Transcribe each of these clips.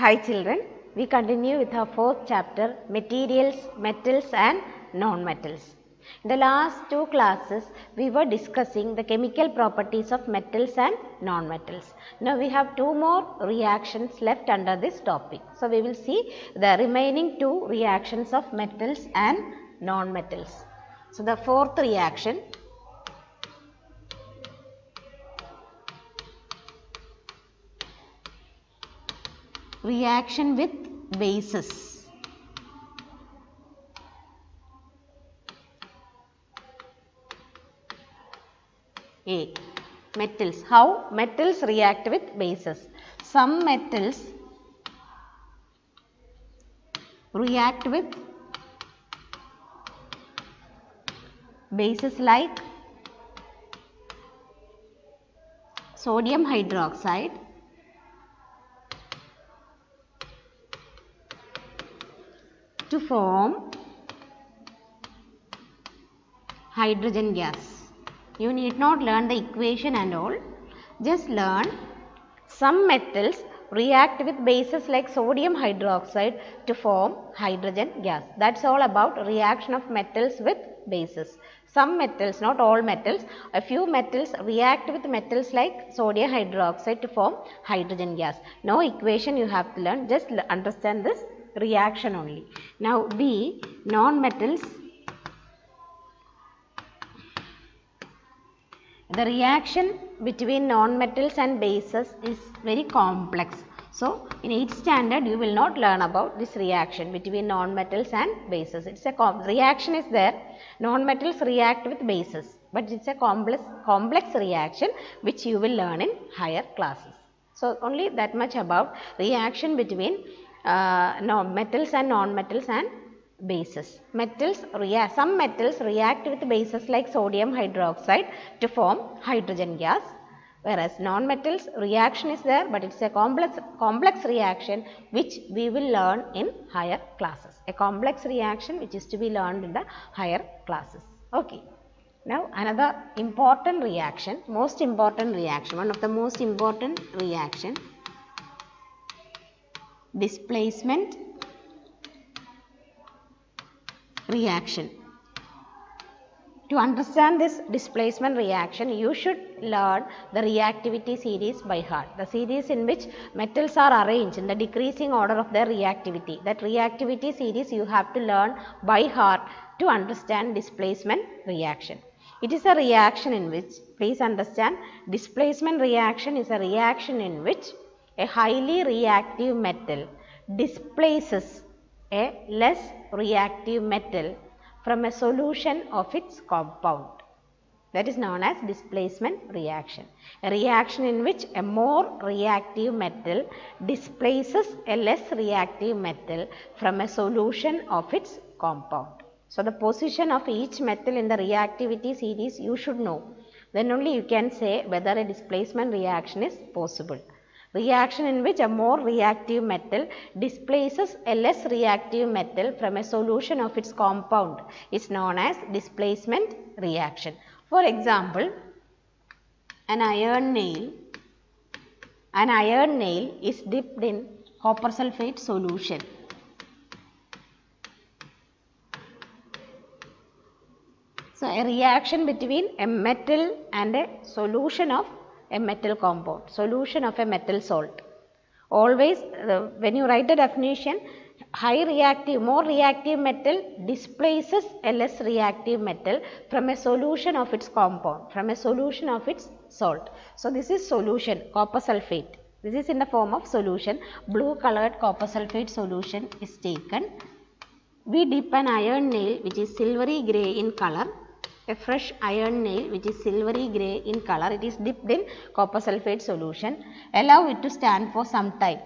Hi children, we continue with our fourth chapter, materials, metals and non-metals. In the last two classes, we were discussing the chemical properties of metals and non-metals. Now we have two more reactions left under this topic. So we will see the remaining two reactions of metals and non-metals. So the fourth reaction, reaction with bases. A. Metals. How metals react with bases? Some metals react with bases like sodium hydroxide, to form hydrogen gas. You need not learn the equation and all, just learn some metals react with bases like sodium hydroxide to form hydrogen gas. That's all about reaction of metals with bases. Some metals, not all metals, a few metals react with metals like sodium hydroxide to form hydrogen gas. No equation you have to learn, just understand this reaction only. Now B, non-metals. The reaction between non-metals and bases is very complex. So in 8th standard you will not learn about this reaction between non-metals and bases. It's a reaction is there. Non-metals react with bases, but it's a complex reaction which you will learn in higher classes. So only that much about reaction between metals and non-metals and bases. Some metals react with bases like sodium hydroxide to form hydrogen gas, whereas non-metals reaction is there, but it's a complex reaction which we will learn in higher classes. A complex reaction which is to be learned in the higher classes. Okay. Now another important reaction, most important reaction, one of the most important reaction, displacement reaction. To understand this displacement reaction, you should learn the reactivity series by heart. The series in which metals are arranged in the decreasing order of their reactivity. That reactivity series you have to learn by heart to understand displacement reaction. It is a reaction in which, please understand, displacement reaction is a reaction in which a highly reactive metal displaces a less reactive metal from a solution of its compound. That is known as displacement reaction. A reaction in which a more reactive metal displaces a less reactive metal from a solution of its compound. So the position of each metal in the reactivity series you should know. Then only you can say whether a displacement reaction is possible. Reaction in which a more reactive metal displaces a less reactive metal from a solution of its compound is known as displacement reaction. For example, an iron nail is dipped in copper sulfate solution. So a reaction between a metal and a solution of a metal compound, solution of a metal salt. Always when you write the definition, more reactive metal displaces a less reactive metal from a solution of its compound, from a solution of its salt. So this is solution, copper sulfate. This is in the form of solution. Blue colored copper sulfate solution is taken. We dip an iron nail which is silvery grey in color. A fresh iron nail which is silvery grey in color, it is dipped in copper sulfate solution. Allow it to stand for some time,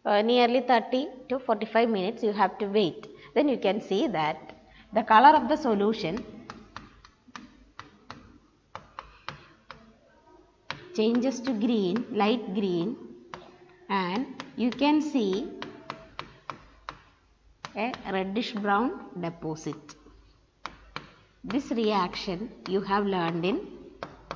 nearly 30 to 45 minutes you have to wait. Then you can see that the color of the solution changes to green, light green, and you can see a reddish brown deposit. This reaction you have learned in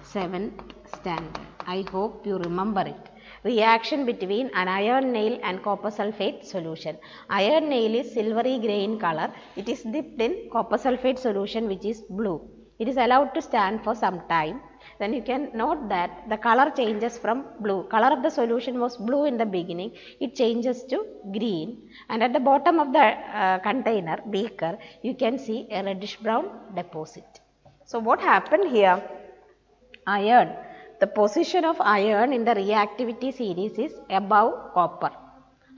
7th standard. I hope you remember it. reaction between an iron nail and copper sulfate solution. Iron nail is silvery grey in color. It is dipped in copper sulfate solution which is blue. It is allowed to stand for some time. Then you can note that the color changes from blue. Color of the solution was blue in the beginning. It changes to green. And at the bottom of the container, beaker, you can see a reddish brown deposit. So what happened here? Iron. The position of iron in the reactivity series is above copper.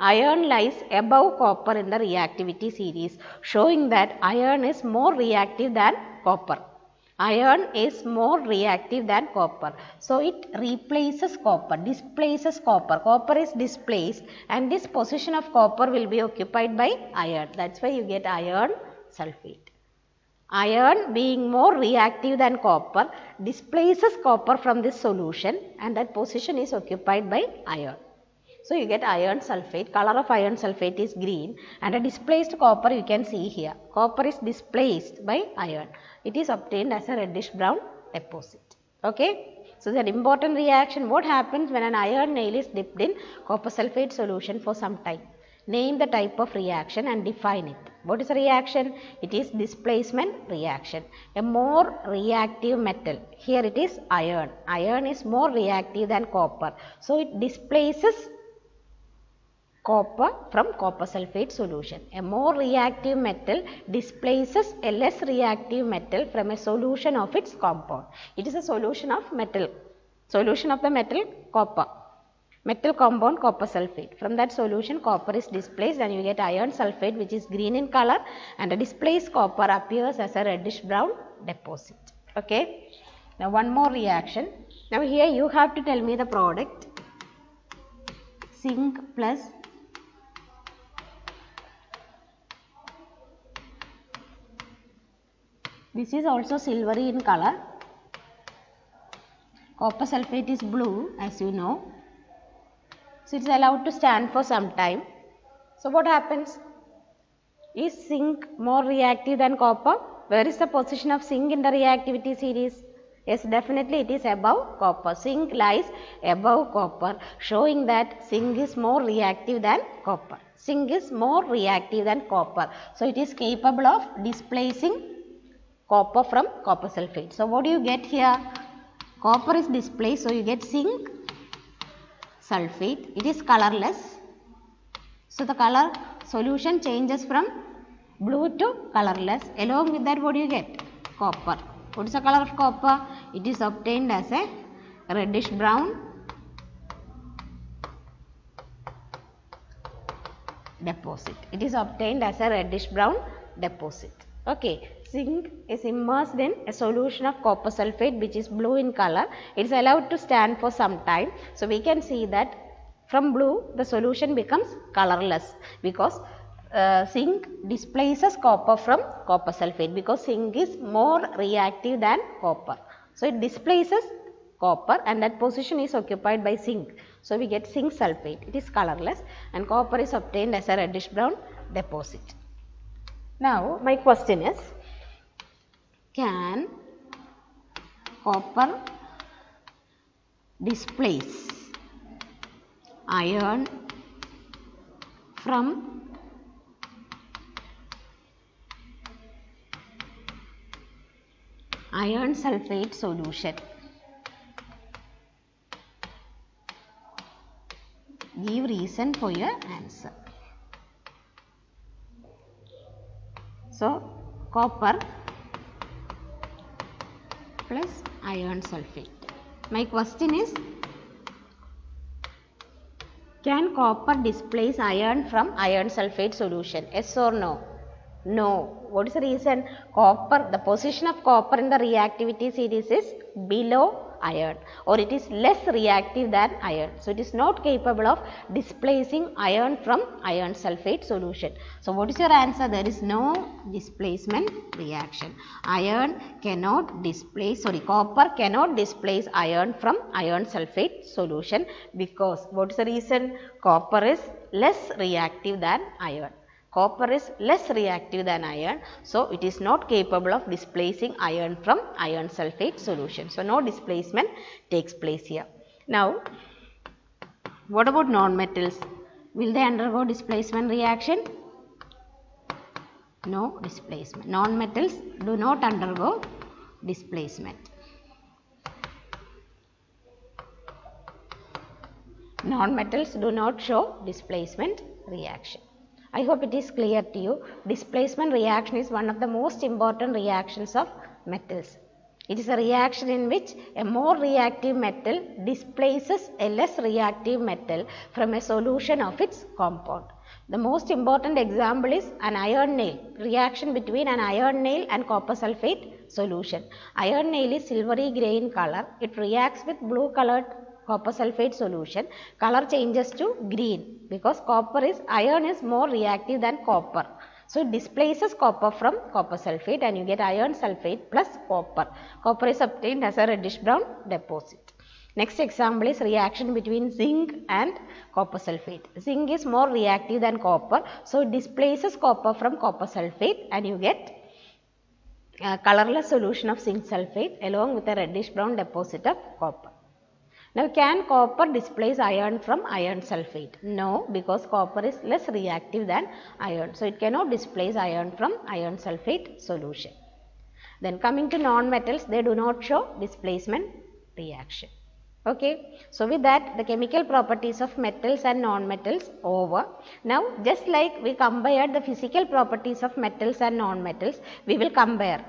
Iron lies above copper in the reactivity series, showing that iron is more reactive than copper. Iron is more reactive than copper. So it replaces copper, displaces copper. Copper is displaced and this position of copper will be occupied by iron. That's why you get iron sulfate. Iron, being more reactive than copper, displaces copper from this solution and that position is occupied by iron. So you get iron sulfate. Color of iron sulfate is green and a displaced copper you can see here. Copper is displaced by iron. It is obtained as a reddish brown deposit. Okay. So the important reaction, what happens when an iron nail is dipped in copper sulfate solution for some time? Name the type of reaction and define it. What is a reaction? It is displacement reaction. A more reactive metal. Here it is iron. Iron is more reactive than copper. So it displaces copper from copper sulfate solution. A more reactive metal displaces a less reactive metal from a solution of its compound. It is a solution of metal. Solution of the metal copper. Metal compound copper sulfate. From that solution copper is displaced and you get iron sulfate which is green in color and a displaced copper appears as a reddish brown deposit. Okay. Now one more reaction. Now here you have to tell me the product. Zinc plus this is also silvery in color. Copper sulfate is blue as you know. So it is allowed to stand for some time. So what happens? Is zinc more reactive than copper? Where is the position of zinc in the reactivity series? Yes, definitely it is above copper. Zinc lies above copper, showing that zinc is more reactive than copper. Zinc is more reactive than copper. So it is capable of displacing copper from copper sulfate. So what do you get here? Copper is displaced, so you get zinc sulfate. It is colorless. So the color solution changes from blue to colorless. Along with that, what do you get? Copper. What is the color of copper? It is obtained as a reddish brown deposit. It is obtained as a reddish brown deposit. Okay. Zinc is immersed in a solution of copper sulfate which is blue in color. It is allowed to stand for some time. So we can see that from blue the solution becomes colorless because zinc displaces copper from copper sulfate because zinc is more reactive than copper. So it displaces copper and that position is occupied by zinc. So we get zinc sulfate. It is colorless and copper is obtained as a reddish brown deposit. Now my question is, can copper displace iron from iron sulfate solution? Give reason for your answer. So, copper plus iron sulfate. My question is, can copper displace iron from iron sulfate solution? Yes or no? No. What is the reason? Copper, the position of copper in the reactivity series is below iron, or it is less reactive than iron. So it is not capable of displacing iron from iron sulfate solution. So what is your answer? There is no displacement reaction. Copper cannot displace iron from iron sulfate solution because what is the reason? Copper is less reactive than iron. Copper is less reactive than iron, so it is not capable of displacing iron from iron sulfate solution. So no displacement takes place here. Now What about non-metals? Will they undergo displacement reaction? No displacement. Non-metals do not undergo displacement. Non-metals do not show displacement reaction. I hope it is clear to you. Displacement reaction is one of the most important reactions of metals. It is a reaction in which a more reactive metal displaces a less reactive metal from a solution of its compound. The most important example is an iron nail, reaction between an iron nail and copper sulfate solution. Iron nail is silvery grey in color. It reacts with blue colored copper sulfate solution. Color changes to green because iron is more reactive than copper. So, it displaces copper from copper sulfate and you get iron sulfate plus copper. Copper is obtained as a reddish brown deposit. Next example is reaction between zinc and copper sulfate. Zinc is more reactive than copper. So, it displaces copper from copper sulfate and you get a colorless solution of zinc sulfate along with a reddish brown deposit of copper. Now, can copper displace iron from iron sulfate? No, because copper is less reactive than iron. So, it cannot displace iron from iron sulfate solution. Then coming to non-metals, they do not show displacement reaction. Okay. So, with that the chemical properties of metals and non-metals over. Now, just like we compared the physical properties of metals and non-metals, we will compare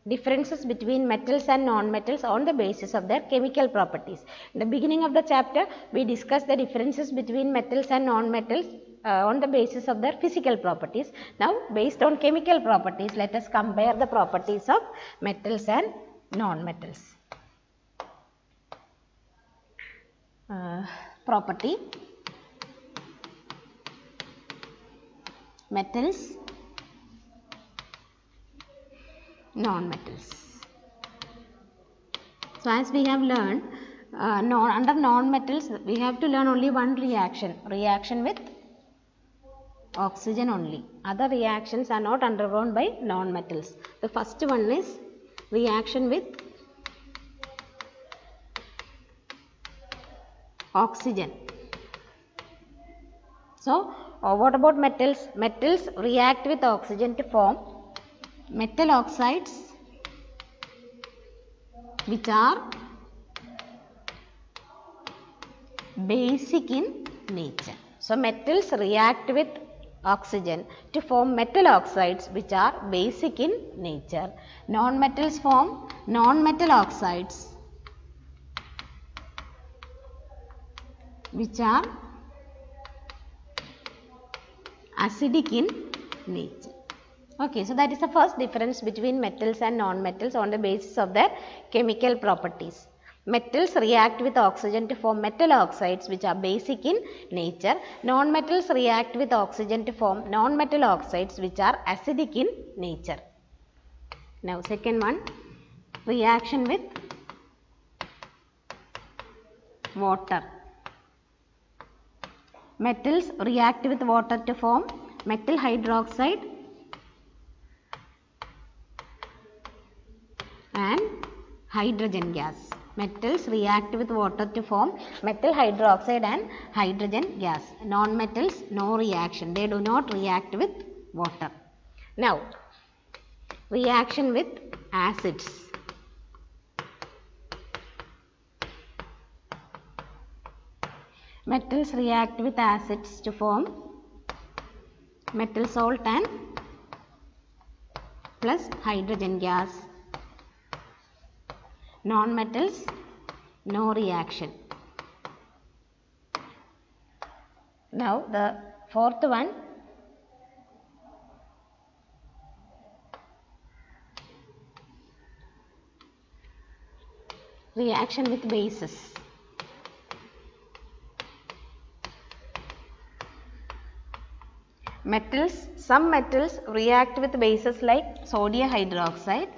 differences between metals and non-metals on the basis of their chemical properties. In the beginning of the chapter, we discussed the differences between metals and non-metals on the basis of their physical properties. Now, based on chemical properties, let us compare the properties of metals and non-metals. Property, metals, non-metals. So, as we have learned, under non-metals we have to learn only one reaction with oxygen only. Other reactions are not undergone by non-metals. The first one is reaction with oxygen. So, what about metals? Metals react with oxygen to form metal oxides which are basic in nature. So, metals react with oxygen to form metal oxides which are basic in nature. Non-metals form non-metal oxides which are acidic in nature. Okay, so that is the first difference between metals and non-metals on the basis of their chemical properties. Metals react with oxygen to form metal oxides which are basic in nature. Non-metals react with oxygen to form non-metal oxides which are acidic in nature. Now, second one, reaction with water. Metals react with water to form metal hydroxide and hydrogen gas. Metals react with water to form metal hydroxide and hydrogen gas. Non-metals, no reaction. They do not react with water. Now, reaction with acids. Metals react with acids to form metal salt and plus hydrogen gas. Non-metals, no reaction. Now, the fourth one, reaction with bases. Metals, some metals react with bases like sodium hydroxide.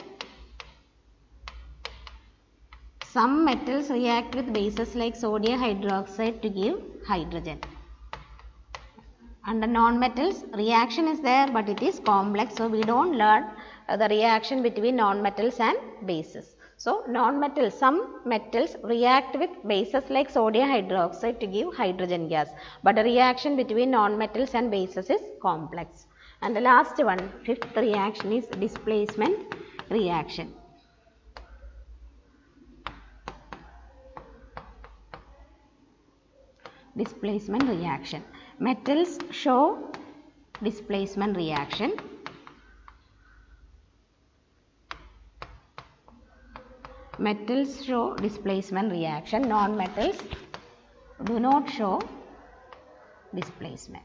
Some metals react with bases like sodium hydroxide to give hydrogen. Under non-metals, reaction is there but it is complex. So, we do not learn the reaction between non-metals and bases. So, non-metals, some metals react with bases like sodium hydroxide to give hydrogen gas, but the reaction between non-metals and bases is complex. And the last one, fifth reaction is displacement reaction. Displacement reaction. Metals show displacement reaction. Metals show displacement reaction. Non-metals do not show displacement.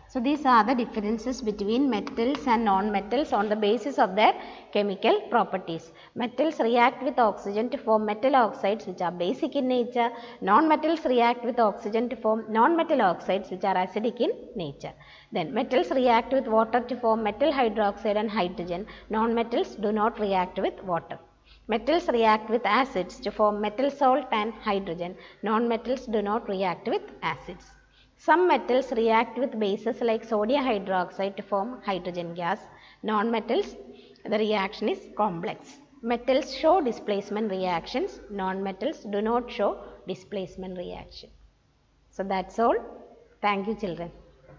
So, these are the differences between metals and non-metals on the basis of their chemical properties. Metals react with oxygen to form metal oxides which are basic in nature. Non-metals react with oxygen to form non-metal oxides which are acidic in nature. Then metals react with water to form metal hydroxide and hydrogen. Non-metals do not react with water. Metals react with acids to form metal salt and hydrogen. Non-metals do not react with acids. Some metals react with bases like sodium hydroxide to form hydrogen gas. Non-metals, the reaction is complex. Metals show displacement reactions. Non-metals do not show displacement reaction. So, that's all. Thank you, children.